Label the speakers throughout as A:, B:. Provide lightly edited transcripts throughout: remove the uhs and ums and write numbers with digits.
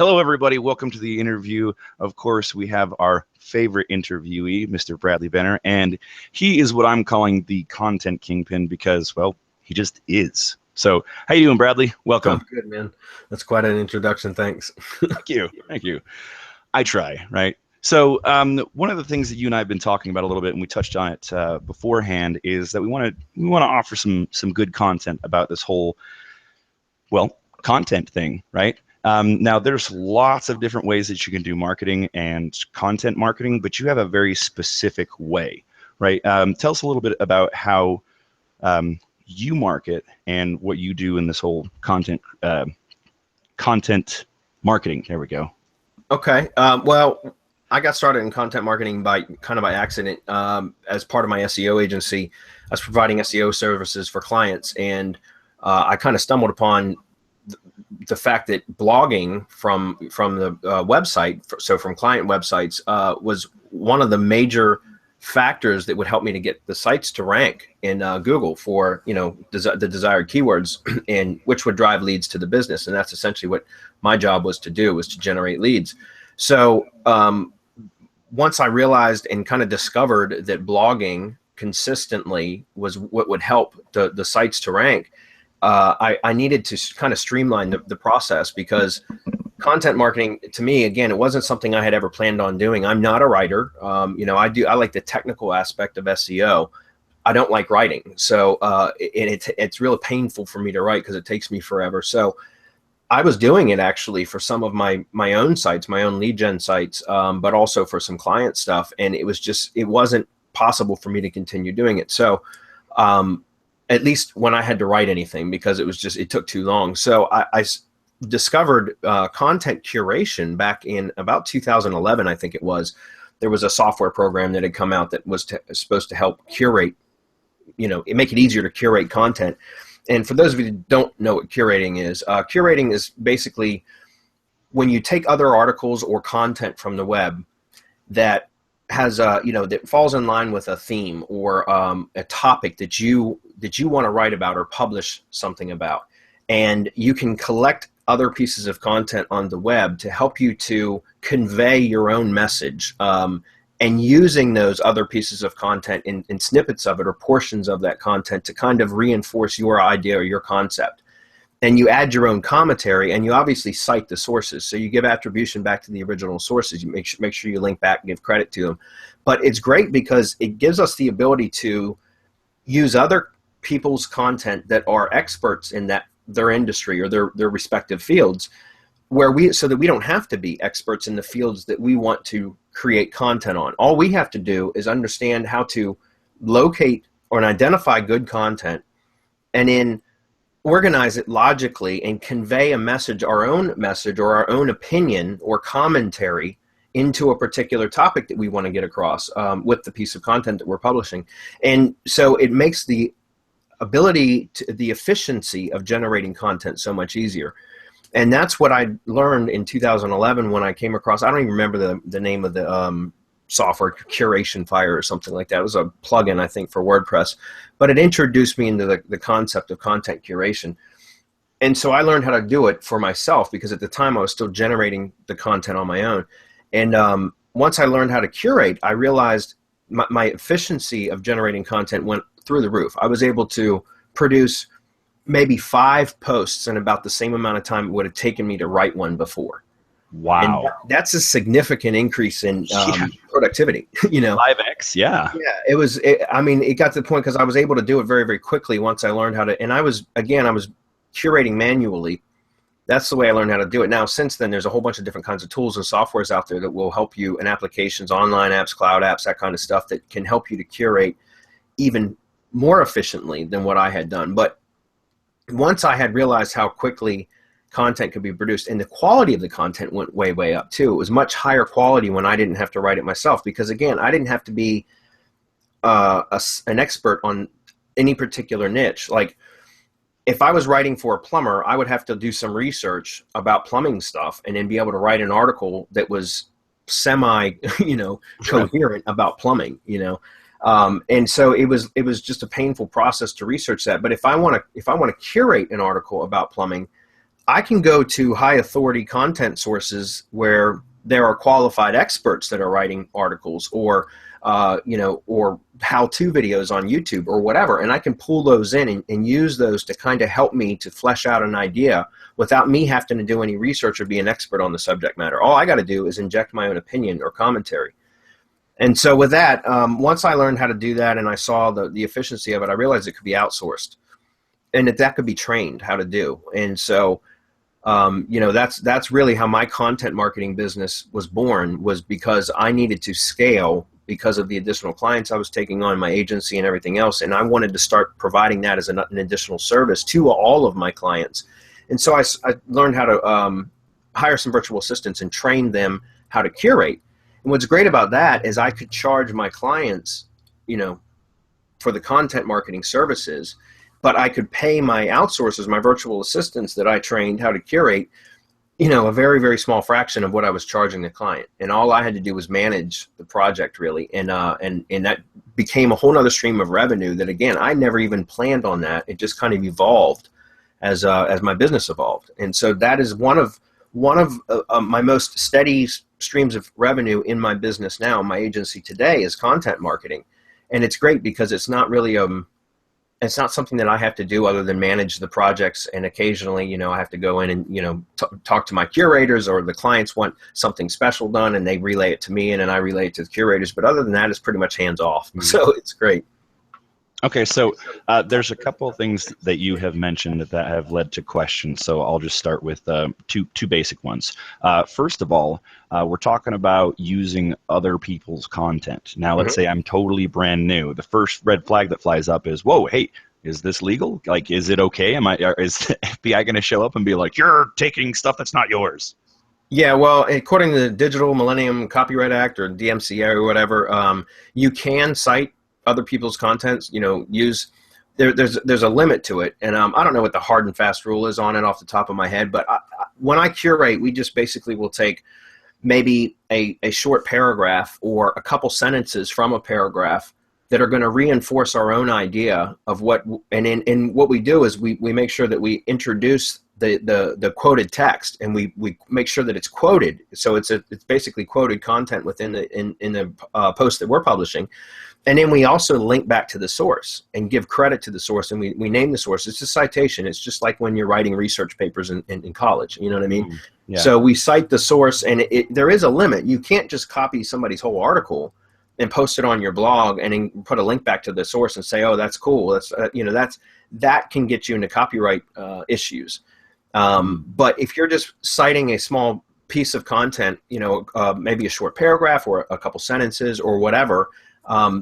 A: Hello, everybody. Welcome to the interview. Of course, we have our favorite interviewee, Mr. Bradley Benner, and he is what I'm calling the content kingpin because, well, he just is. So, how you doing, Bradley? Welcome.
B: Oh, good, man. That's quite an introduction. Thanks.
A: Thank you. Thank you. I try, right? So, one of the things that you and I have been talking about a little bit, and we touched on it beforehand, is that we want to offer some good content about this whole, well, content thing, right? Now, there's lots of different ways that you can do marketing and content marketing, but you have a very specific way, right? Tell us a little bit about how you market and what you do in this whole content marketing. There we go.
B: Okay. Well, I got started in content marketing by accident. As part of my SEO agency, I was providing SEO services for clients, and I kind of stumbled upon the fact that blogging from the website, so from client websites, was one of the major factors that would help me to get the sites to rank in Google for the desired keywords, and which would drive leads to the business. And that's essentially what my job was to do, was to generate leads. So once I realized and kind of discovered that blogging consistently was what would help the sites to rank, I needed to kind of streamline the process, because content marketing, to me, again, it wasn't something I had ever planned on doing. I'm not a writer. I like the technical aspect of SEO. I don't like writing. So it's really painful for me to write because it takes me forever. So I was doing it actually for some of my own sites, my own lead gen sites, but also for some client stuff. And it wasn't possible for me to continue doing it. So at least when I had to write anything, because it took too long. So I discovered content curation back in about 2011, I think it was. There was a software program that had come out that was supposed to help curate, make it easier to curate content. And for those of you who don't know what curating is basically when you take other articles or content from the web that has that falls in line with a theme or a topic that you want to write about or publish something about, and you can collect other pieces of content on the web to help you to convey your own message, and using those other pieces of content in snippets of it or portions of that content to kind of reinforce your idea or your concept. And you add your own commentary, and you obviously cite the sources. So you give attribution back to the original sources. You make sure you link back and give credit to them. But it's great because it gives us the ability to use other people's content that are experts in their industry or their respective fields, so that we don't have to be experts in the fields that we want to create content on. All we have to do is understand how to locate or identify good content, and then organize it logically and convey a message, our own message or our own opinion or commentary into a particular topic that we want to get across with the piece of content that we're publishing. And so it makes the efficiency of generating content so much easier. And that's what I learned in 2011 when I came across, I don't even remember the name of the software, Curation Fire or something like that. It was a plugin, I think, for WordPress, but it introduced me into the concept of content curation. And so I learned how to do it for myself, because at the time I was still generating the content on my own. And once I learned how to curate, I realized my efficiency of generating content went through the roof. I was able to produce maybe 5 posts in about the same amount of time it would have taken me to write one before.
A: Wow.
B: And that's a significant increase in productivity,
A: 5x, yeah.
B: Yeah, it got to the point because I was able to do it very, very quickly once I learned how to, and I was curating manually. That's the way I learned how to do it. Now, since then, there's a whole bunch of different kinds of tools and softwares out there that will help you, and applications, online apps, cloud apps, that kind of stuff, that can help you to curate even more efficiently than what I had done. But once I had realized how quickly content could be produced, and the quality of the content went way, way up too. It was much higher quality when I didn't have to write it myself, because again, I didn't have to be an expert on any particular niche. Like if I was writing for a plumber, I would have to do some research about plumbing stuff and then be able to write an article that was semi, coherent about plumbing, and so it was just a painful process to research that. But if I want to curate an article about plumbing, I can go to high authority content sources where there are qualified experts that are writing articles, or or how-to videos on YouTube or whatever, and I can pull those in and use those to kind of help me to flesh out an idea without me having to do any research or be an expert on the subject matter. All I got to do is inject my own opinion or commentary. And so with that, once I learned how to do that and I saw the efficiency of it, I realized it could be outsourced and that could be trained how to do. And so that's really how my content marketing business was born, was because I needed to scale because of the additional clients I was taking on, my agency and everything else. And I wanted to start providing that as an additional service to all of my clients. And so I learned how to hire some virtual assistants and train them how to curate. And what's great about that is I could charge my clients, for the content marketing services, but I could pay my outsourcers, my virtual assistants that I trained how to curate, a very, very small fraction of what I was charging the client. And all I had to do was manage the project, really. And that became a whole nother stream of revenue that, again, I never even planned on that. It just kind of evolved as my business evolved. And so that is one of my most steady streams of revenue in my business now. My agency today is content marketing. And it's great because it's not really it's not something that I have to do other than manage the projects, and occasionally, I have to go in and, talk to my curators, or the clients want something special done and they relay it to me and then I relay it to the curators. But other than that, it's pretty much hands off. Mm-hmm. So it's great.
A: Okay, so there's a couple of things that you have mentioned that have led to questions. So I'll just start with two basic ones. First of all, we're talking about using other people's content. Now, let's say I'm totally brand new. The first red flag that flies up is, whoa, hey, is this legal? Like, is it okay? Is the FBI going to show up and be like, you're taking stuff that's not yours?
B: Yeah, well, according to the Digital Millennium Copyright Act, or DMCA or whatever, you can cite other people's contents, there's a limit to it. And I don't know what the hard and fast rule is on it off the top of my head, but when I curate, we just basically will take maybe a short paragraph or a couple sentences from a paragraph that are going to reinforce our own idea of what, and what we do is we make sure that we introduce the quoted text, and we make sure that it's quoted. So it's basically quoted content within the post that we're publishing. And then we also link back to the source and give credit to the source, and we name the source. It's a citation. It's just like when you're writing research papers in college. You know what I mean? Yeah. So we cite the source, and there is a limit. You can't just copy somebody's whole article and post it on your blog and then put a link back to the source and say, oh, that's cool. That's that can get you into copyright issues. But if you're just citing a small piece of content, maybe a short paragraph or a couple sentences or whatever,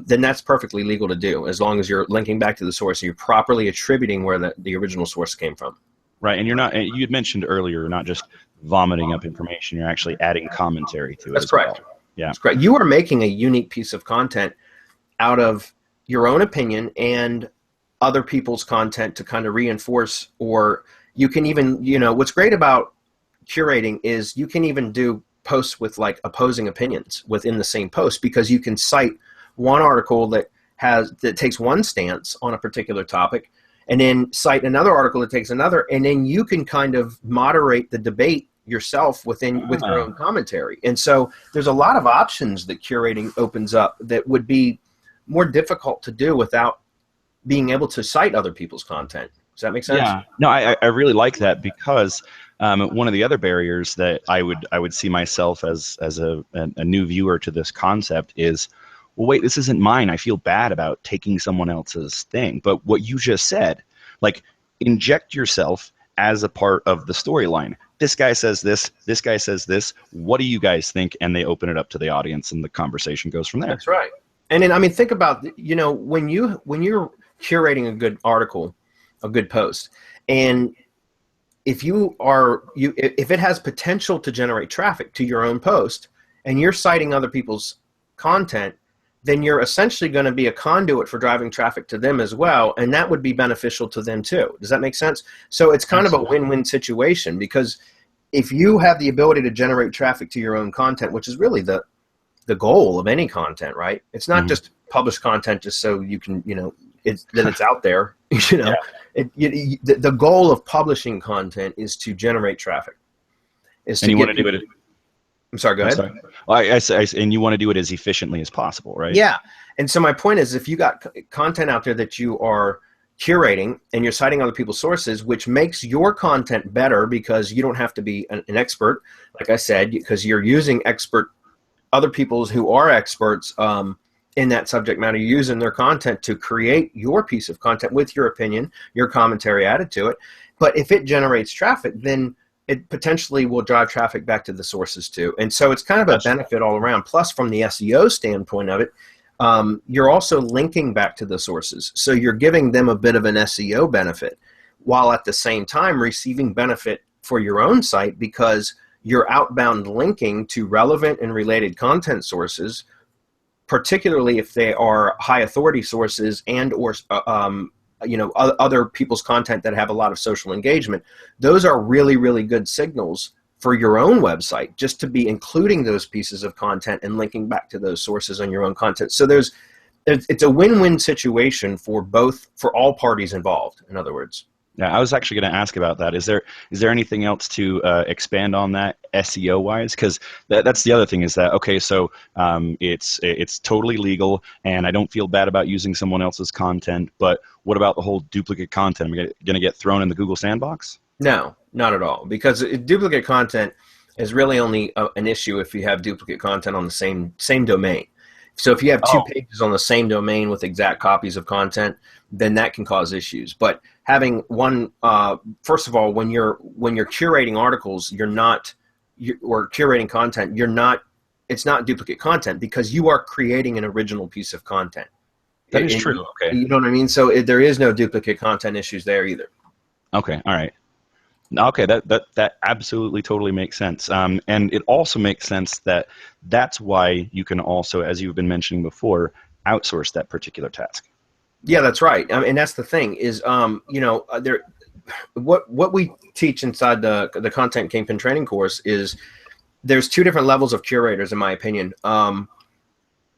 B: then that's perfectly legal to do, as long as you're linking back to the source and you're properly attributing where the original source came from.
A: Right, and you had mentioned earlier, you're not just vomiting up information, you're actually adding commentary to it.
B: That's correct.
A: Well. Yeah,
B: that's correct. You are making a unique piece of content out of your own opinion and other people's content to kind of reinforce, or you can even, what's great about curating is you can even do posts with like opposing opinions within the same post, because you can cite one article that takes one stance on a particular topic, and then cite another article that takes another, and then you can kind of moderate the debate yourself with your own commentary. And so there's a lot of options that curating opens up that would be more difficult to do without being able to cite other people's content. Does that make sense?
A: Yeah. No, I really like that, because one of the other barriers that I would see myself as a new viewer to this concept is, well, wait, this isn't mine. I feel bad about taking someone else's thing. But what you just said, like, inject yourself as a part of the storyline. This guy says this guy says this. What do you guys think? And they open it up to the audience, and the conversation goes from there.
B: That's right. And then, think about, when you're curating a good article, a good post, and if it has potential to generate traffic to your own post, and you're citing other people's content, then you're essentially going to be a conduit for driving traffic to them as well, and that would be beneficial to them too. Does that make sense? So it's kind of a win-win situation, because if you have the ability to generate traffic to your own content, which is really the goal of any content, right? It's not just publish content just so you can, that it's out there. You know, the goal of publishing content is to generate traffic. Is
A: And
B: to
A: you
B: get
A: want to do it.
B: I'm sorry, go
A: I'm
B: ahead.
A: sorry. Well, and you want to do it as efficiently as possible, right?
B: Yeah. And so my point is, if you got content out there that you are curating and you're citing other people's sources, which makes your content better because you don't have to be an expert, like I said, because you're using other people's who are experts in that subject matter, using their content to create your piece of content with your opinion, your commentary added to it. But if it generates traffic, then it potentially will drive traffic back to the sources too. And so it's kind of a benefit all around. Plus, from the SEO standpoint of it, you're also linking back to the sources. So you're giving them a bit of an SEO benefit while at the same time receiving benefit for your own site because you're outbound linking to relevant and related content sources, particularly if they are high authority sources and or other people's content that have a lot of social engagement. Those are really, really good signals for your own website, just to be including those pieces of content and linking back to those sources on your own content. So it's a win-win situation for all parties involved, in other words.
A: Yeah, I was actually going to ask about that. Is there anything else to expand on that SEO wise? Because that's the other thing is that, okay, so it's totally legal, and I don't feel bad about using someone else's content. But what about the whole duplicate content? Am I going to get thrown in the Google sandbox?
B: No, not at all. Because duplicate content is really only an issue if you have duplicate content on the same domain. So if you have two pages on the same domain with exact copies of content, then that can cause issues. But having one, first of all, when you're curating articles, or curating content, it's not duplicate content because you are creating an original piece of content.
A: That is true. Okay.
B: You know what I mean? So there is no duplicate content issues there either.
A: Okay. All right. Okay, that absolutely totally makes sense. And it also makes sense that's why you can also, as you've been mentioning before, outsource that particular task.
B: Yeah, that's right. And that's the thing is, what we teach inside the Content Kingpin training course is there's two different levels of curators, in my opinion. And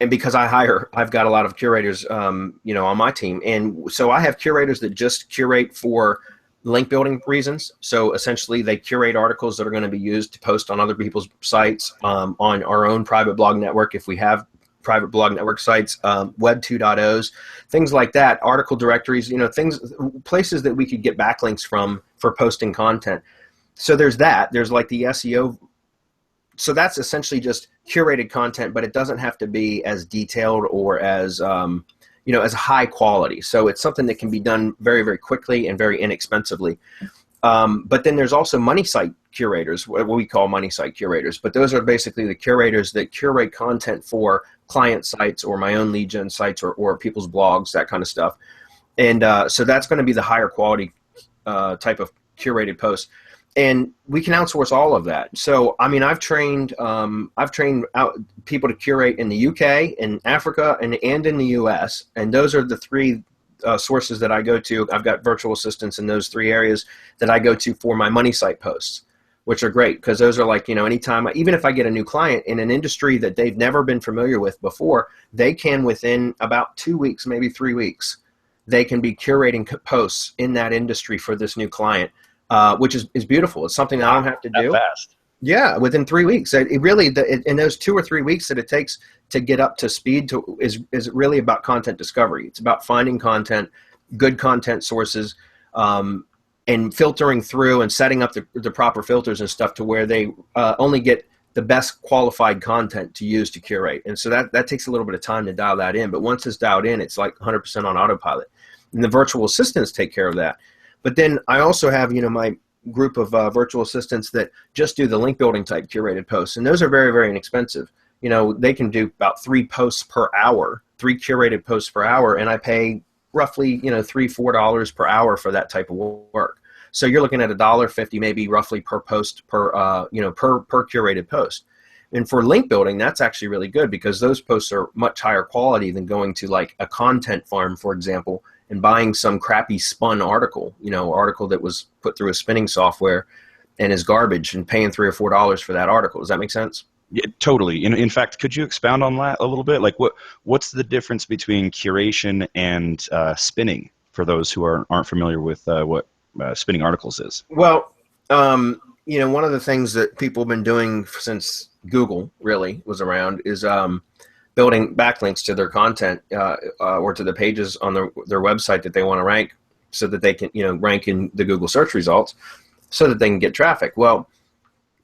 B: because I've got a lot of curators, on my team. And so I have curators that just curate for link building reasons. So essentially they curate articles that are going to be used to post on other people's sites, on our own private blog network if we have private blog network sites, Web 2.0s, things like that, article directories, places that we could get backlinks from for posting content. So there's that. There's like the SEO. So that's essentially just curated content, but it doesn't have to be as detailed or as as high quality. So it's something that can be done very, very quickly and very inexpensively. But then there's also money site curators, what we call money site curators. But those are basically the curators that curate content for client sites or my own lead gen sites or people's blogs, that kind of stuff. And so that's going to be the higher quality type of curated post. And we can outsource all of that. So, I mean, I've trained out people to curate in the UK, in Africa, and in the US. And those are the three sources that I go to. I've got virtual assistants in those three areas that I go to for my money site posts, which are great because those are like, anytime, even if I get a new client in an industry that they've never been familiar with before, they can within about 2 weeks, maybe 3 weeks, they can be curating posts in that industry for this new client. Which is beautiful. It's something that I don't have to do.
A: Fast.
B: Yeah, within 3 weeks. It really, in those 2 or 3 weeks that it takes to get up to speed is really about content discovery. It's about finding content, good content sources, and filtering through and setting up the proper filters and stuff to where they only get the best qualified content to use to curate. And so that takes a little bit of time to dial that in. But once it's dialed in, it's like 100% on autopilot. And the virtual assistants take care of that. But then I also have, my group of virtual assistants that just do the link building type curated posts. And those are very, very inexpensive. They can do about 3 posts per hour, 3 curated posts per hour. And I pay roughly, $3-4 per hour for that type of work. So you're looking at $1.50 maybe roughly per post per curated post. And for link building, that's actually really good because those posts are much higher quality than going to like a content farm, for example, and buying some crappy spun article, article that was put through a spinning software and is garbage and paying $3 or $4 for that article. Does that make sense?
A: Yeah, totally. In fact, could you expound on that a little bit? Like what's the difference between curation and spinning? for those who aren't familiar with what spinning articles is?
B: Well, one of the things that people have been doing since Google really was around is building backlinks to their content or to the pages on their website that they want to rank, so that they can rank in the Google search results, so that they can get traffic. Well,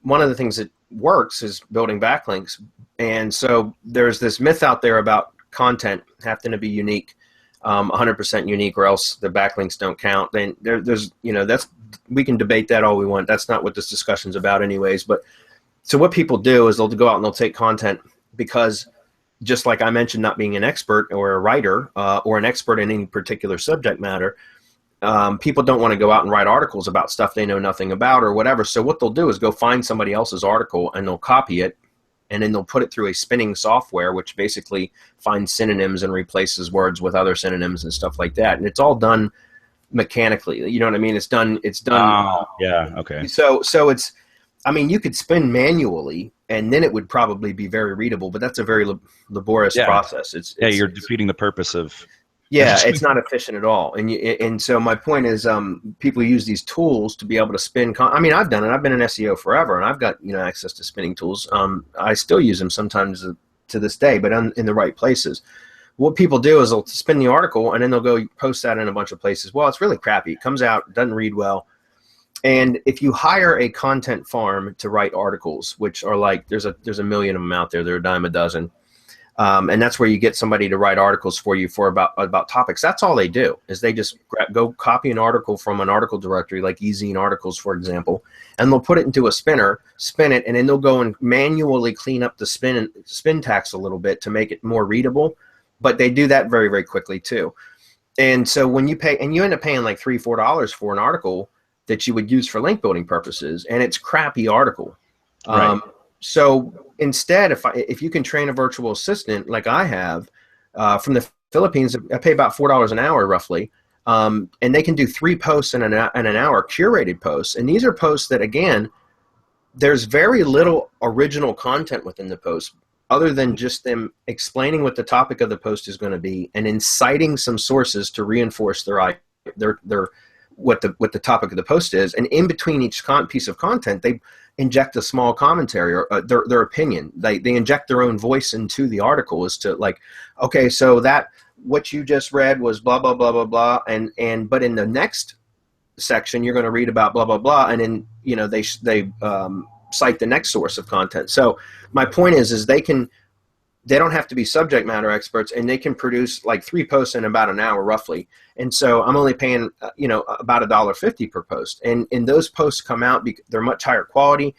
B: one of the things that works is building backlinks, and so there's this myth out there about content having to be unique, 100% unique, or else the backlinks don't count. Then there's we can debate that all we want. That's not what this discussion's about anyways. But so what people do is they'll go out and they'll take content, because just like I mentioned, not being an expert or a writer or an expert in any particular subject matter, people don't want to go out and write articles about stuff they know nothing about or whatever. So what they'll do is go find somebody else's article and they'll copy it, and then they'll put it through a spinning software, which basically finds synonyms and replaces words with other synonyms and stuff like that. And it's all done mechanically. You know what I mean? It's done.
A: Yeah. Okay.
B: So it's, I mean, you could spin manually and then it would probably be very readable, but that's a very laborious process.
A: You're defeating the purpose of.
B: Yeah, it's not efficient at all. And so my point is, people use these tools to be able to spin. I mean, I've done it. I've been an SEO forever, and I've got access to spinning tools. I still use them sometimes to this day, but in the right places. What people do is they'll spin the article, and then they'll go post that in a bunch of places. Well, it's really crappy. It comes out, doesn't read well. And if you hire a content farm to write articles, which are like, there's a million of them out there. They're a dime a dozen. And that's where you get somebody to write articles for you for about topics. That's all they do, is they just go copy an article from an article directory, like eZine articles, for example, and they'll put it into a spinner, spin it, and then they'll go and manually clean up the spin tax a little bit to make it more readable. But they do that very, very quickly too. And so when you pay, and you end up paying like $3, $4 for an article that you would use for link building purposes, and it's crappy article.
A: Right.
B: So instead, if you can train a virtual assistant like I have from the Philippines, I pay about $4 an hour roughly, and they can do 3 posts in an hour, curated posts. And these are posts that, again, there's very little original content within the post, other than just them explaining what the topic of the post is going to be and inciting some sources to reinforce what the topic of the post is. And in between each piece of content, they inject a small commentary or their opinion. They inject their own voice into the article as to, like, okay, so that what you just read was blah blah blah blah blah, and but in the next section you're going to read about blah blah blah, and then they cite the next source of content. So my point is they don't have to be subject matter experts, and they can produce like 3 posts in about an hour roughly. And so I'm only paying, about $1.50 per post. And those posts come out, they're much higher quality.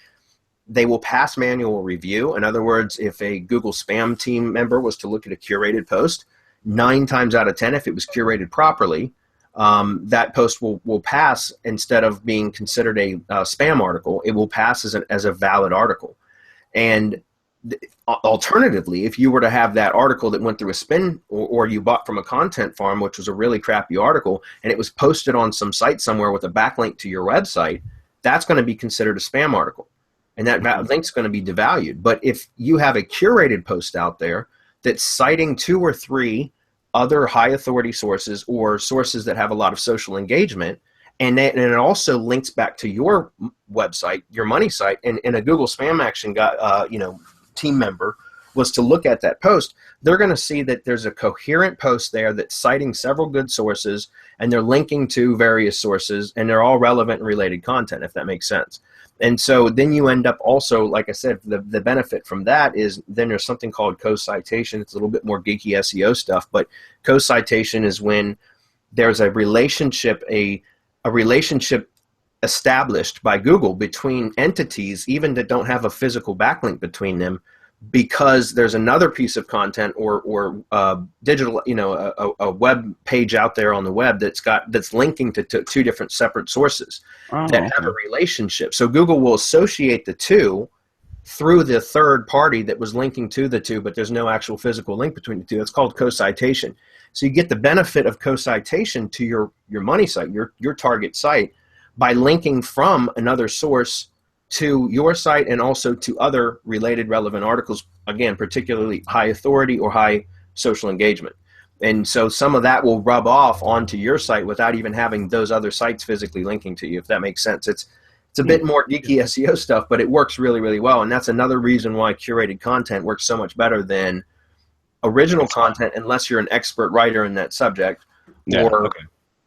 B: They will pass manual review. In other words, if a Google spam team member was to look at a curated post, 9 times out of 10, if it was curated properly, that post will pass. Instead of being considered a spam article, it will pass as a valid article. And alternatively, if you were to have that article that went through a spin, or you bought from a content farm, which was a really crappy article, and it was posted on some site somewhere with a backlink to your website, that's going to be considered a spam article, and that link's going to be devalued. But if you have a curated post out there that's citing 2 or 3 other high authority sources, or sources that have a lot of social engagement, and it also links back to your website, your money site, and a Google Spam Action team member was to look at that post, they're going to see that there's a coherent post there that's citing several good sources, and they're linking to various sources, and they're all relevant and related content, if that makes sense. And so then you end up also, like I said, the benefit from that is then there's something called co-citation. It's a little bit more geeky SEO stuff, but co-citation is when there's a relationship, a relationship established by Google between entities, even that don't have a physical backlink between them, because there's another piece of content or digital, a web page out there on the web that's linking to 2 different separate sources that have a relationship. So Google will associate the 2 through the third party that was linking to the 2, but there's no actual physical link between the 2. That's called co-citation. So you get the benefit of co-citation to your money site, your target site, by linking from another source to your site and also to other related relevant articles, again, particularly high authority or high social engagement. And so some of that will rub off onto your site without even having those other sites physically linking to you, if that makes sense. It's a bit more geeky SEO stuff, but it works really, really well. And that's another reason why curated content works so much better than original content, unless you're an expert writer in that subject,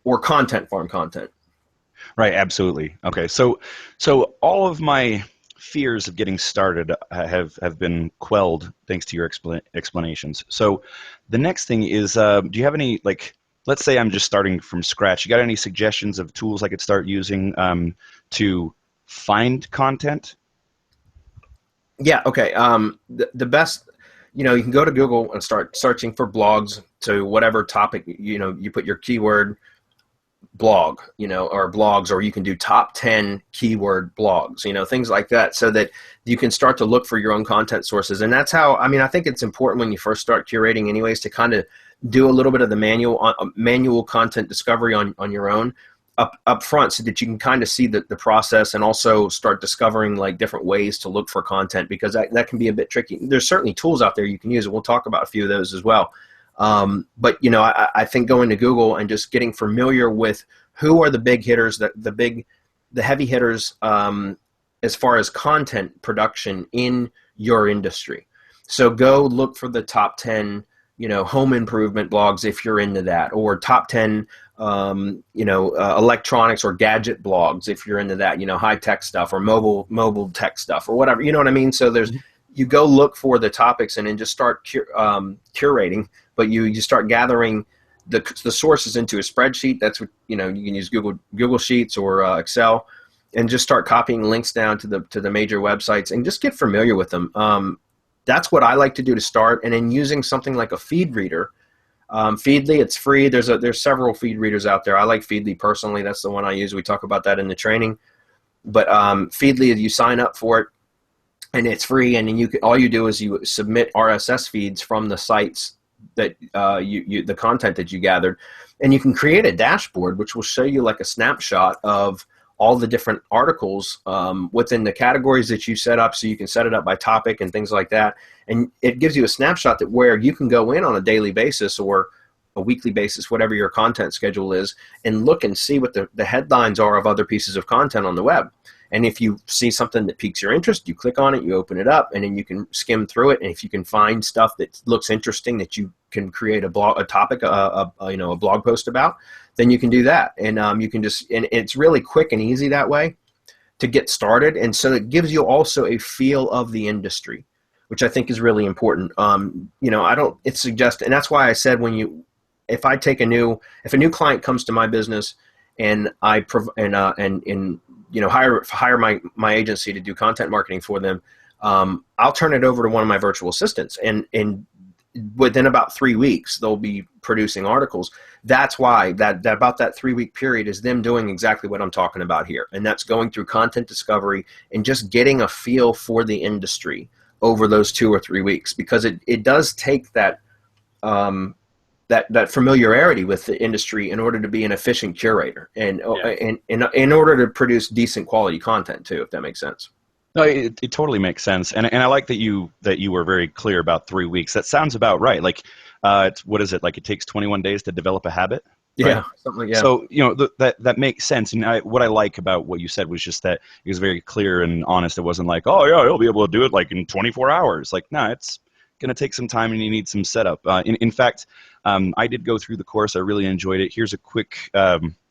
B: or content farm content.
A: Right, absolutely. Okay, so all of my fears of getting started have been quelled thanks to your explanations. So the next thing is, do you have any, like, let's say I'm just starting from scratch. You got any suggestions of tools I could start using to find content?
B: Yeah, okay. The best, you know, you can go to Google and start searching for blogs to whatever topic, you know, you put your keyword blog, you know, or blogs, or you can do top 10 keyword blogs, you know, things like that, so that you can start to look for your own content sources. And that's how, I mean, I think it's important when you first start curating anyways, to kind of do a little bit of the manual content discovery on your own up front, so that you can kind of see the process, and also start discovering like different ways to look for content, because that can be a bit tricky. There's certainly tools out there you can use, and we'll talk about a few of those as well. But you know, I think going to Google and just getting familiar with who are the big hitters, the heavy hitters, as far as content production in your industry. So go look for the top 10, you know, home improvement blogs if you're into that, or top 10, you know, electronics or gadget blogs if you're into that, you know, high tech stuff, or mobile tech stuff, or whatever, you know what I mean? So there's, you go look for the topics and then just start curating, but you start gathering the sources into a spreadsheet. That's what, you know, you can use Google Sheets or Excel, and just start copying links down to the major websites and just get familiar with them. That's what I like to do to start. And then using something like a feed reader, Feedly, it's free. There's several feed readers out there. I like Feedly personally. That's the one I use. We talk about that in the training. But Feedly, you sign up for it, and it's free. And then all you do is you submit RSS feeds from the sites that the content that you gathered, and you can create a dashboard which will show you like a snapshot of all the different articles within the categories that you set up. So you can set it up by topic and things like that. And it gives you a snapshot that where you can go in on a daily basis or a weekly basis, whatever your content schedule is, and look and see what the headlines are of other pieces of content on the web. And if you see something that piques your interest, you click on it, you open it up, and then you can skim through it. And if you can find stuff that looks interesting that you can create a topic, you know, a blog post about, then you can do that. And you can just, and it's really quick and easy that way to get started. And so it gives you also a feel of the industry, which I think is really important. You know, it's suggested, and that's why I said if a new client comes to my business and you know, hire my agency to do content marketing for them, I'll turn it over to one of my virtual assistants, and within about 3 weeks they'll be producing articles. That's why that about that 3-week period is them doing exactly what I'm talking about here, and that's going through content discovery and just getting a feel for the industry over those 2 or 3 weeks, because it does take that familiarity with the industry in order to be an efficient curator, and in order to produce decent quality content too, if that makes sense.
A: No, it totally makes sense, and I like that you were very clear about 3 weeks. That sounds about right. Like, what is it? Like, it takes 21 days to develop a habit. Right?
B: Yeah, something like that.
A: So, you know, that makes sense. And what I like about what you said was just that it was very clear and honest. It wasn't like, oh yeah, you'll be able to do it like in 24 hours. Like, no, it's going to take some time, and you need some setup. In fact, I did go through the course. I really enjoyed it. Here's a quick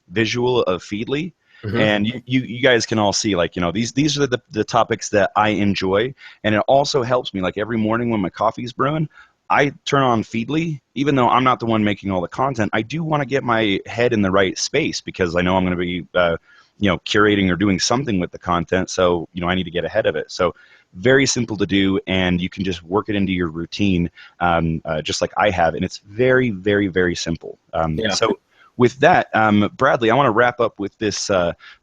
A: visual of Feedly. Mm-hmm. And you guys can all see, like, you know, these are the topics that I enjoy, and it also helps me, like, every morning when my coffee's brewing, I turn on Feedly. Even though I'm not the one making all the content, I do want to get my head in the right space, because I know I'm going to be you know, curating or doing something with the content, so, you know, I need to get ahead of it. So very simple to do, and you can just work it into your routine, just like I have, and it's very, very, very simple. So with that, Bradley, I want to wrap up with this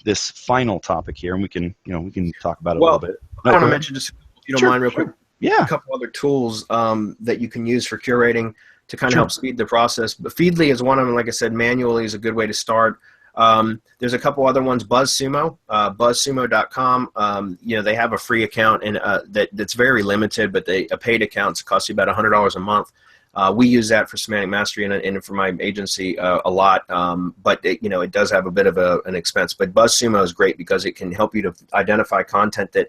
A: this final topic here, and we can talk about it a little bit.
B: I want to mention, just, if you don't mind, real quick,
A: a
B: couple other tools that you can use for curating to kind of help speed the process. But Feedly is one of them. Like I said, manually is a good way to start. There's a couple other ones. BuzzSumo, buzzsumo.com. You know, they have a free account, and that's very limited, but a paid account costs you about $100 a month. We use that for semantic mastery and for my agency a lot, but it does have a bit of an expense. But BuzzSumo is great because it can help you to identify content that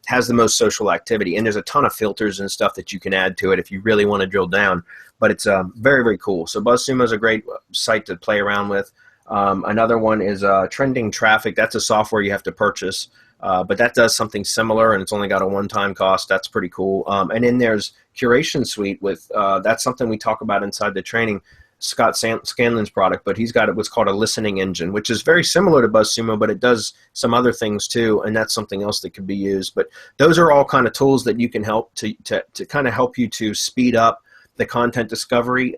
B: has the most social activity, and there's a ton of filters and stuff that you can add to it if you really want to drill down. But it's very, very cool. So BuzzSumo is a great site to play around with. Another one is Trending Traffic. That's a software you have to purchase, but that does something similar, and it's only got a one-time cost. That's pretty cool. And then there's Curation Suite with that's something we talk about inside the training. Scott Scanlon's product, but he's got what's called a listening engine, which is very similar to BuzzSumo, but it does some other things too, and that's something else that could be used. But those are all kind of tools that you can help to kind of help you to speed up the content discovery.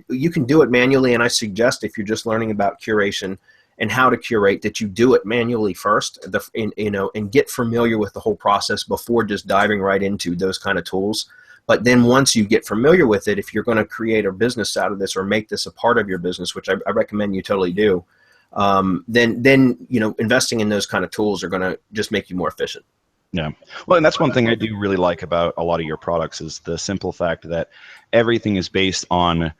B: You can do it manually, and I suggest if you're just learning about curation and how to curate, that you do it manually first, and get familiar with the whole process before just diving right into those kind of tools. But then once you get familiar with it, if you're going to create a business out of this or make this a part of your business, which I recommend you totally do, then investing in those kind of tools are going to just make you more efficient.
A: Yeah. Well, and that's one thing I do really like about a lot of your products is the simple fact that everything is based on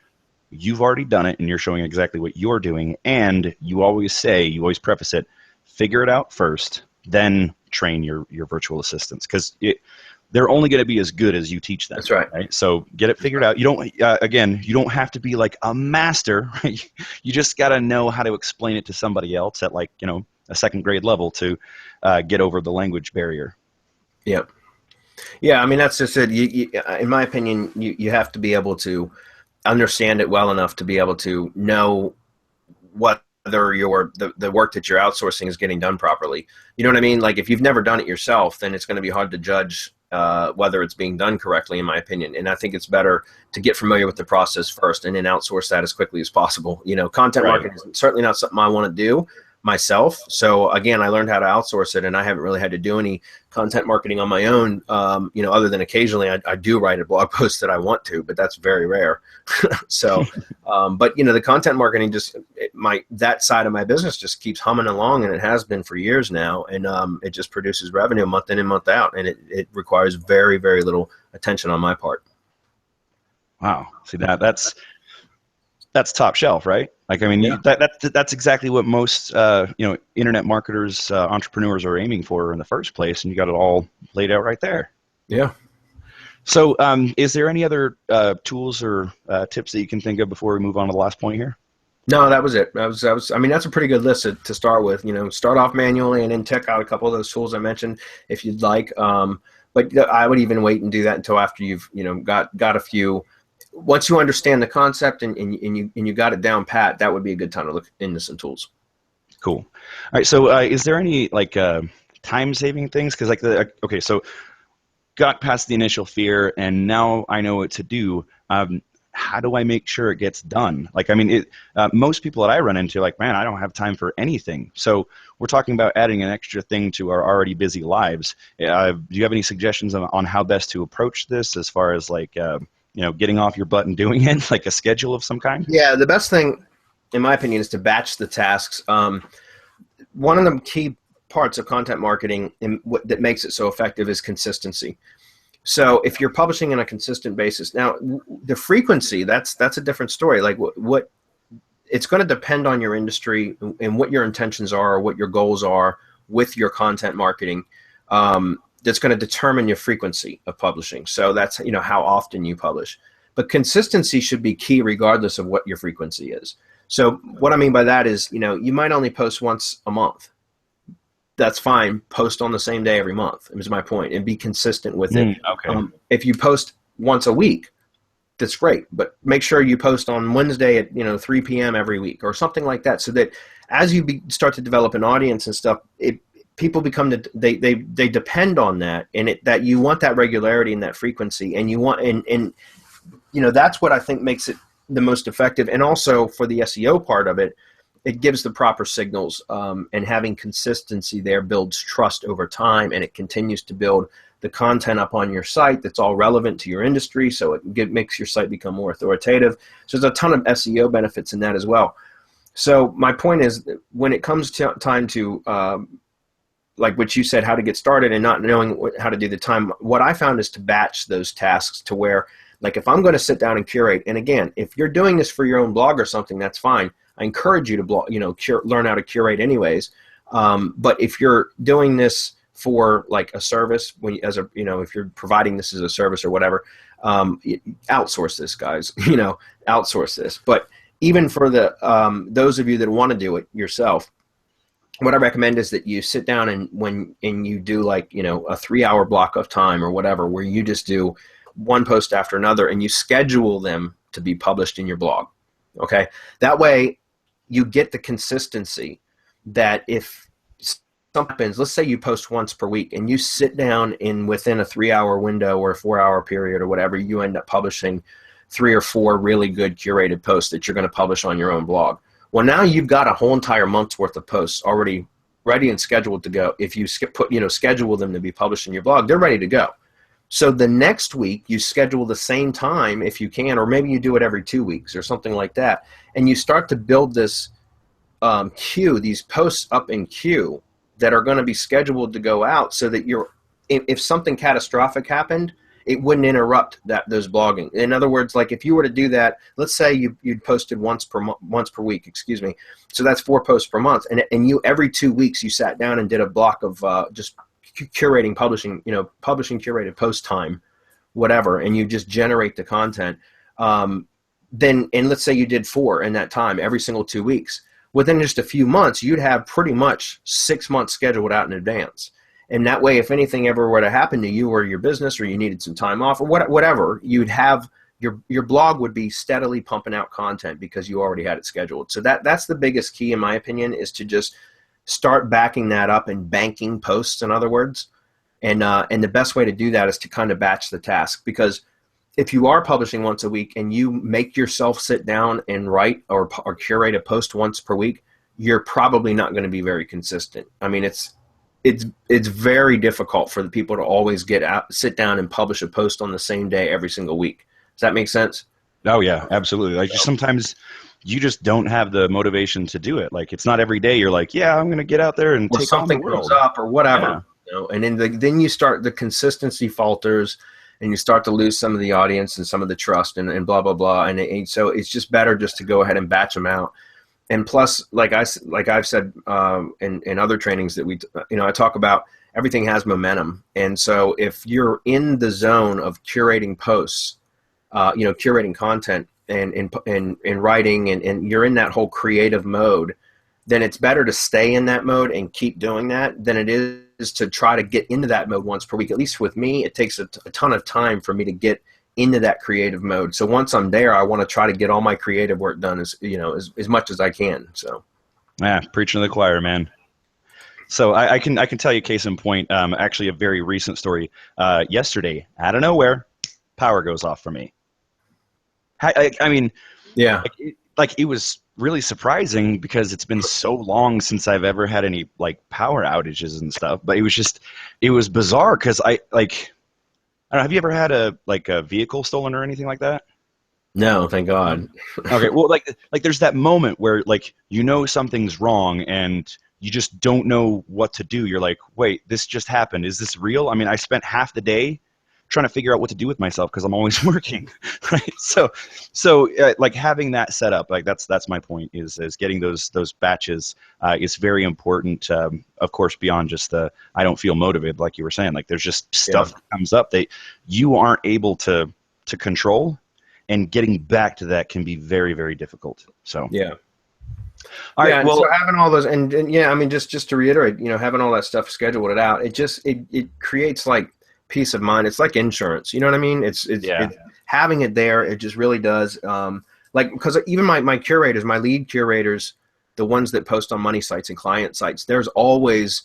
A: you've already done it and you're showing exactly what you're doing. And you always preface it, figure it out first, then train your virtual assistants, because they're only going to be as good as you teach them.
B: That's right.
A: So get it figured out. You don't, you don't have to be like a master, right? You just got to know how to explain it to somebody else at a second grade level to get over the language barrier.
B: Yeah. Yeah. I mean, that's just it. In my opinion, you have to be able to understand it well enough to be able to know whether the work that you're outsourcing is getting done properly. You know what I mean? Like if you've never done it yourself, then it's going to be hard to judge whether it's being done correctly, in my opinion. And I think it's better to get familiar with the process first and then outsource that as quickly as possible. Content marketing is certainly not something I want to do myself. So again, I learned how to outsource it, and I haven't really had to do any content marketing on my own. Other than occasionally I do write a blog post that I want to, but that's very rare. So, but the content marketing that side of my business just keeps humming along, and it has been for years now. And it just produces revenue month in and month out, and it requires very, very little attention on my part.
A: Wow. See that's top shelf, right? Like, I mean,
B: Yeah.
A: That's exactly what most, internet marketers, entrepreneurs are aiming for in the first place. And you got it all laid out right there.
B: Yeah.
A: So is there any other tools or tips that you can think of before we move on to the last point here?
B: No, that was it. That's a pretty good list to start with. Start off manually and then check out a couple of those tools I mentioned if you'd like. But I would even wait and do that until after you've, got a few. Once you understand the concept and you got it down pat, that would be a good time to look into some tools.
A: Cool. All right. So is there any time-saving things? Because so got past the initial fear, and now I know what to do. How do I make sure it gets done? Most people that I run into, man, I don't have time for anything. So we're talking about adding an extra thing to our already busy lives. Do you have any suggestions on how best to approach this as far as getting off your butt and doing it, like a schedule of some kind?
B: Yeah, the best thing, in my opinion, is to batch the tasks. One of the key parts of content marketing that makes it so effective is consistency. So if you're publishing on a consistent basis, now the frequency, that's a different story. Like what it's going to depend on your industry and what your intentions are, or what your goals are with your content marketing. That's going to determine your frequency of publishing. So that's, how often you publish. But consistency should be key regardless of what your frequency is. So what I mean by that is, you might only post once a month. That's fine. Post on the same day every month is my point, and be consistent with it.
A: Okay.
B: If you post once a week, that's great. But make sure you post on Wednesday at 3 p.m. every week or something like that, so that as you start to develop an audience and stuff, people they depend on that, and that you want that regularity and that frequency, and you want and that's what I think makes it the most effective. And also for the SEO part of it, it gives the proper signals, and having consistency there builds trust over time, and it continues to build the content up on your site that's all relevant to your industry, so it makes your site become more authoritative. So there's a ton of SEO benefits in that as well. So my point is, when it comes to time to like what you said, how to get started and not knowing how to do the time, what I found is to batch those tasks to where Like if I'm going to sit down and curate, and again, if you're doing this for your own blog or something, that's fine. I encourage you to learn how to curate anyways. But if you're doing this for like a service, if you're providing this as a service or whatever, outsource this, guys. Outsource this. But even for those of you that want to do it yourself, what I recommend is that you sit down and you do like, a 3-hour block of time or whatever, where you just do one post after another and you schedule them to be published in your blog. Okay. That way you get the consistency that if something happens, let's say you post once per week and you sit down within a 3-hour window or a 4-hour period or whatever, you end up publishing 3 or 4 really good curated posts that you're going to publish on your own blog. Well, now you've got a whole entire month's worth of posts already ready and scheduled to go. If you schedule them to be published in your blog, they're ready to go. So the next week you schedule the same time if you can, or maybe you do it every 2 weeks or something like that. And you start to build this queue, these posts up in queue that are going to be scheduled to go out so that if something catastrophic happened, it wouldn't interrupt those blogging. In other words, like if you were to do that, let's say you'd posted once per week, excuse me. So that's 4 posts per month. And you every 2 weeks you sat down and did a block of just curating, publishing curated post time, whatever, and you just generate the content. And let's say you did 4 in that time every single 2 weeks. Within just a few months, you'd have pretty much 6 months scheduled out in advance. And that way, if anything ever were to happen to you or your business, or you needed some time off or whatever, you'd have your blog would be steadily pumping out content because you already had it scheduled. So that's the biggest key, in my opinion, is to just start backing that up and banking posts, in other words. And the best way to do that is to kind of batch the task, because if you are publishing once a week and you make yourself sit down and write or curate a post once per week, you're probably not going to be very consistent. I mean, it's very difficult for the people to always sit down and publish a post on the same day every single week. Does that make sense?
A: Oh yeah, absolutely. Like sometimes you just don't have the motivation to do it. Like it's not every day you're like, yeah, I'm going to get out there and take on the world.
B: Something comes up or whatever. Yeah. And then you start, the consistency falters and you start to lose some of the audience and some of the trust and blah, blah, blah. And so it's just better just to go ahead and batch them out. And plus, like I've said in other trainings that I talk about, everything has momentum. And so if you're in the zone of curating posts, curating content and writing, and you're in that whole creative mode, then it's better to stay in that mode and keep doing that than it is to try to get into that mode once per week. At least with me, it takes a ton of time for me to get into that creative mode. So once I'm there, I want to try to get all my creative work done as much as I can. So
A: yeah, preaching to the choir, man. So I can tell you case in point, actually a very recent story. Yesterday, out of nowhere, power goes off for me. I mean, yeah, like it was really surprising because it's been so long since I've ever had any like power outages and stuff. But it was bizarre because I don't know, have you ever had a vehicle stolen or anything like that?
B: No, thank God.
A: Okay, well, like there's that moment where something's wrong and you just don't know what to do. You're like, wait, this just happened. Is this real? I mean, I spent half the day trying to figure out what to do with myself because I'm always working, right? So like having that set up, like that's my point is getting those batches is very important. Of course, beyond just I don't feel motivated, like you were saying, like there's just stuff that comes up that you aren't able to control, and getting back to that can be very, very difficult. So
B: yeah.
A: All right. Well,
B: so having all those, and yeah, I mean, just to reiterate, having all that stuff scheduled out, it creates like peace of mind. It's like insurance. You know what I mean? It's having it there. It just really does. Because even my curators, my lead curators, the ones that post on money sites and client sites, there's always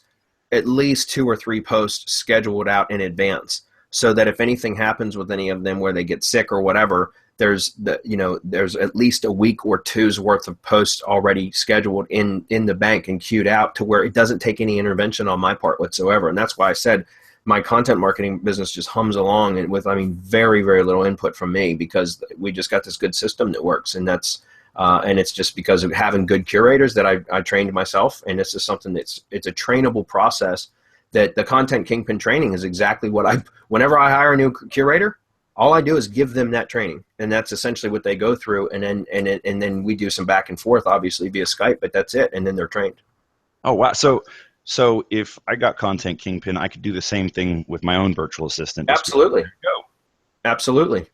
B: at least 2 or 3 posts scheduled out in advance, so that if anything happens with any of them where they get sick or whatever, there's at least a week or two's worth of posts already scheduled in the bank and queued out to where it doesn't take any intervention on my part whatsoever. And that's why I said my content marketing business just hums along and with, very, very little input from me, because we just got this good system that works. And that's, and it's just because of having good curators that I trained myself. And this is something it's a trainable process. That the Content Kingpin training is exactly what whenever I hire a new curator, All I do is give them that training, and that's essentially what they go through. And then we do some back and forth, obviously via Skype, but that's it. And then they're trained.
A: Oh, wow. So if I got Content Kingpin, I could do the same thing with my own virtual assistant.
B: Absolutely.
A: Go.
B: Absolutely.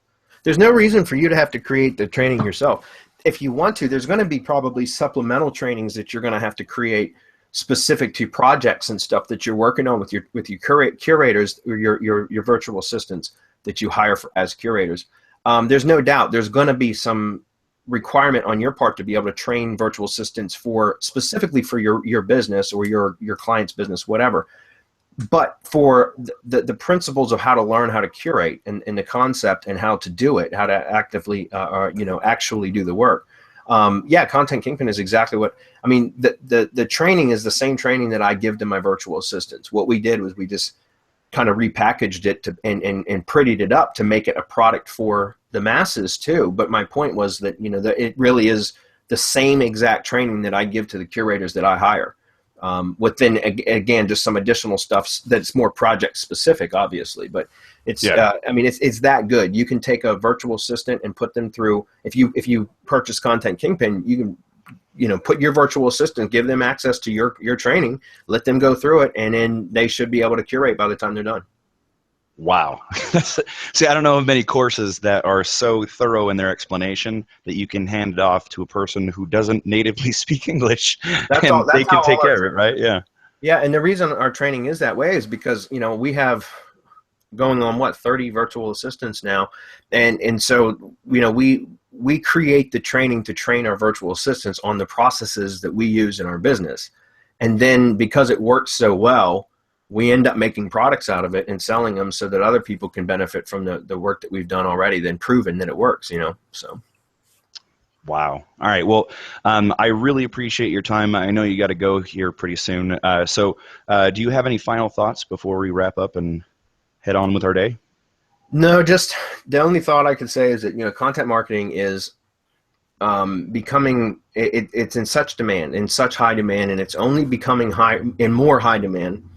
B: There's no reason for you to have to create the training yourself. If you want to, there's going to be probably supplemental trainings that you're going to have to create specific to projects and stuff that you're working on with your curators or your virtual assistants that you hire as curators. There's no doubt there's going to be some requirement on your part to be able to train virtual assistants specifically for your business or your client's business, whatever. But for the principles of how to learn how to curate and the concept and how to do it, how to actively actually do the work. Content Kingpin is exactly what I mean. The training is the same training that I give to my virtual assistants. What we did was we just kind of repackaged it and prettied it up to make it a product for the masses too. But my point was that it really is the same exact training that I give to the curators that I hire. Within again just some additional stuff that's more project specific, obviously, but it's it's that good. You can take a virtual assistant and put them through. If you purchase Content Kingpin, you can put your virtual assistant, give them access to your training, let them go through it, and then they should be able to curate by the time they're done.
A: Wow. See, I don't know of many courses that are so thorough in their explanation that you can hand it off to a person who doesn't natively speak English and they can take care of it, right? Yeah.
B: Yeah, and the reason our training is that way is because, we have going on 30 virtual assistants now. And so, we create the training to train our virtual assistants on the processes that we use in our business. And then because it works so well, we end up making products out of it and selling them so that other people can benefit from the work that we've done already, then proven that it works, so.
A: Wow. All right. Well, I really appreciate your time. I know you got to go here pretty soon. So do you have any final thoughts before we wrap up and head on with our day?
B: No, just the only thought I could say is that, content marketing is becoming, it's in such demand, in such high demand, and it's only becoming more high demand.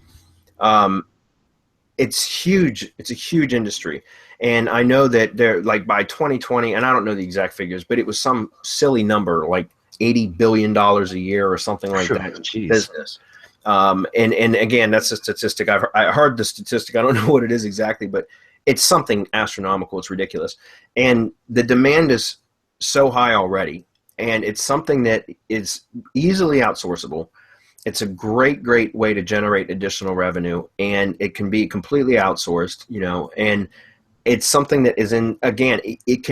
B: It's huge. It's a huge industry. And I know that they're like by 2020, and I don't know the exact figures, but it was some silly number, like $80 billion a year or something like that in business. And again, that's a statistic. I heard the statistic. I don't know what it is exactly, but it's something astronomical. It's ridiculous. And the demand is so high already. And it's something that is easily outsourceable. It's a great way to generate additional revenue, and it can be completely outsourced, and it's something that is it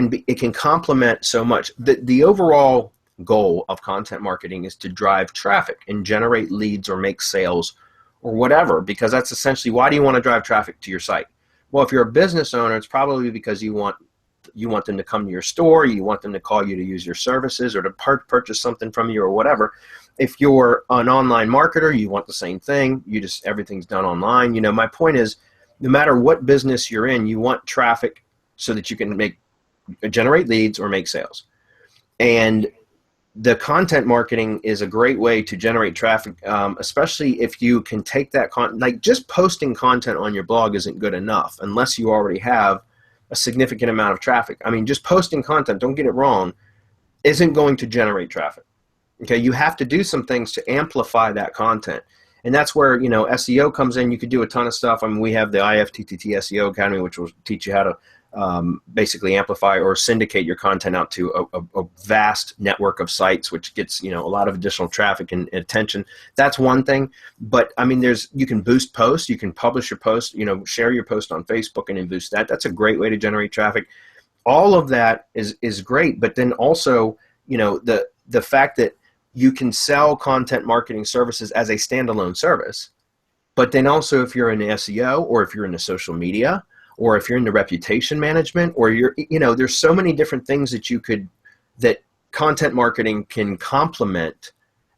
B: can complement so much. The overall goal of content marketing is to drive traffic and generate leads or make sales or whatever, because that's essentially, why do you want to drive traffic to your site? Well, if you're a business owner, it's probably because you want them to come to your store, you want them to call you to use your services or to purchase something from you or whatever. If you're an online marketer, you want the same thing. Everything's done online. My point is, no matter what business you're in, you want traffic so that you can generate leads or make sales. And the content marketing is a great way to generate traffic, especially if you can take that like just posting content on your blog isn't good enough unless you already have a significant amount of traffic. I mean, just posting content, don't get it wrong, isn't going to generate traffic. Okay, you have to do some things to amplify that content. And that's where, SEO comes in. You could do a ton of stuff. I mean, we have the IFTTT SEO Academy, which will teach you how to basically amplify or syndicate your content out to a vast network of sites, which gets, a lot of additional traffic and attention. That's one thing. But, I mean, you can boost posts. You can publish your post, share your post on Facebook and then boost that. That's a great way to generate traffic. All of that is great. But then also, the fact that you can sell content marketing services as a standalone service, but then also if you're in SEO or if you're into social media or if you're into reputation management or there's so many different things that content marketing can complement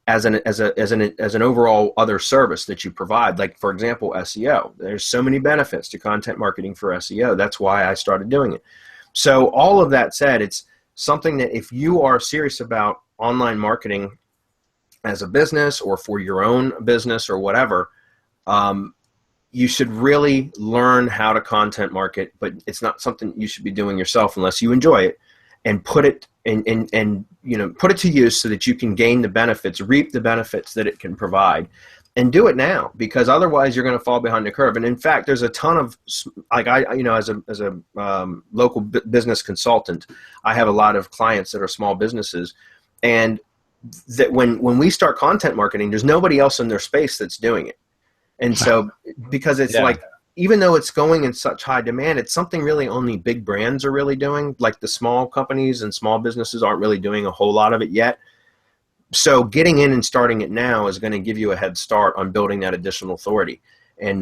B: as an overall other service that you provide. Like, for example, SEO. There's so many benefits to content marketing for SEO. That's why I started doing it. So all of that said, it's something that if you are serious about online marketing as a business or for your own business or whatever, you should really learn how to content market, but it's not something you should be doing yourself unless you enjoy it, and put it and put it to use so that you can gain the benefits, reap the benefits that it can provide, and do it now, because otherwise you're going to fall behind the curve. And in fact, there's a ton of, like, as a local business consultant, I have a lot of clients that are small businesses, and that when we start content marketing, there's nobody else in their space that's doing it. And so, because it's like, even though it's going in such high demand, it's something really only big brands are really doing. Like, the small companies and small businesses aren't really doing a whole lot of it yet. So getting in and starting it now is going to give you a head start on building that additional authority, and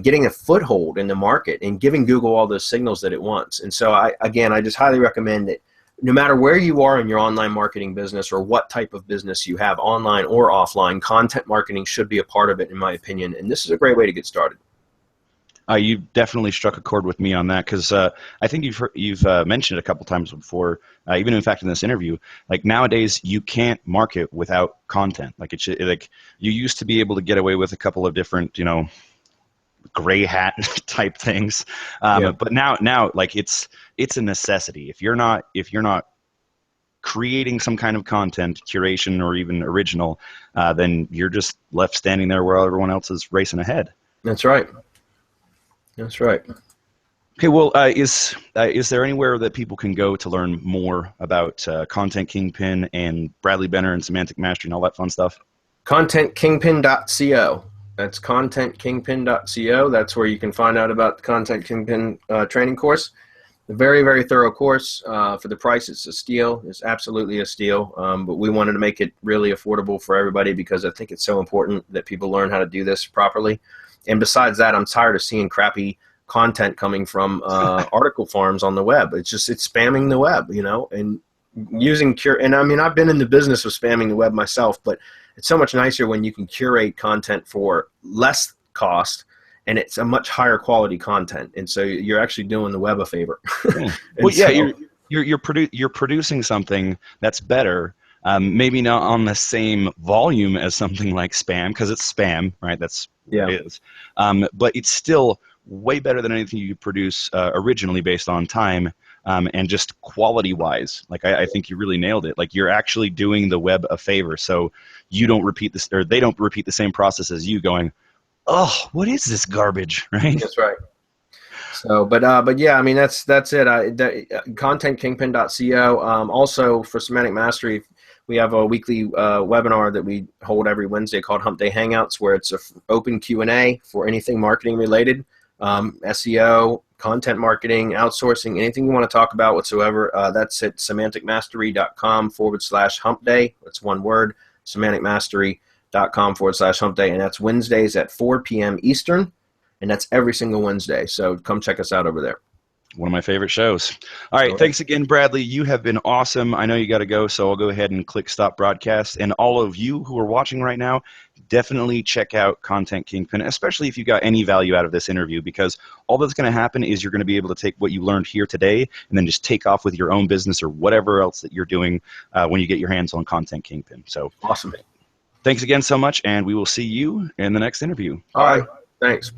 B: getting a foothold in the market, and giving Google all those signals that it wants. And so I just highly recommend that no matter where you are in your online marketing business, or what type of business you have, online or offline, content marketing should be a part of it, in my opinion. And this is a great way to get started.
A: You definitely struck a chord with me on that, because I think you've mentioned it a couple times before, even in fact in this interview. Like, nowadays you can't market without content. Like, like, you used to be able to get away with a couple of different, gray hat type things, but now like it's a necessity. If you're not creating some kind of content, curation or even original, then you're just left standing there while everyone else is racing ahead.
B: That's right. That's right.
A: Okay, well, is there anywhere that people can go to learn more about Content Kingpin and Bradley Benner and Semantic Mastery and all that fun stuff?
B: ContentKingpin.co. That's ContentKingpin.co. That's where you can find out about the Content Kingpin training course. A very, very thorough course. For the price, it's a steal. It's absolutely a steal. But we wanted to make it really affordable for everybody, because I think it's so important that people learn how to do this properly. And besides that, I'm tired of seeing crappy content coming from article farms on the web. It's spamming the web, and using and I mean, I've been in the business of spamming the web myself, but it's so much nicer when you can curate content for less cost, and it's a much higher quality content. And so you're actually doing the web a favor.
A: Well, yeah, you're producing something that's better. Maybe not on the same volume as something like spam, because it's spam, right? That's what it is. But it's still way better than anything you could produce originally, based on time and just quality-wise. Like, I think you really nailed it. Like, you're actually doing the web a favor, so you don't repeat this, or they don't repeat the same process as you, going, "Oh, what is this garbage?" Right?
B: That's right. So, but yeah, I mean, that's it. ContentKingpin.co. Also, for Semantic Mastery, we have a weekly webinar that we hold every Wednesday called Hump Day Hangouts, where it's an open Q&A for anything marketing related, SEO, content marketing, outsourcing, anything you want to talk about whatsoever. That's at semanticmastery.com/hump day. That's one word, semanticmastery.com/hump day. And that's Wednesdays at 4 p.m. Eastern. And that's every single Wednesday. So come check us out over there.
A: One of my favorite shows. All right. Thanks again, Bradley. You have been awesome. I know you got to go, so I'll go ahead and click stop broadcast. And all of you who are watching right now, definitely check out Content Kingpin, especially if you got any value out of this interview, because all that's going to happen is you're going to be able to take what you learned here today and then just take off with your own business or whatever else that you're doing when you get your hands on Content Kingpin. So
B: awesome.
A: Thanks again so much, and we will see you in the next interview.
B: All right. Thanks.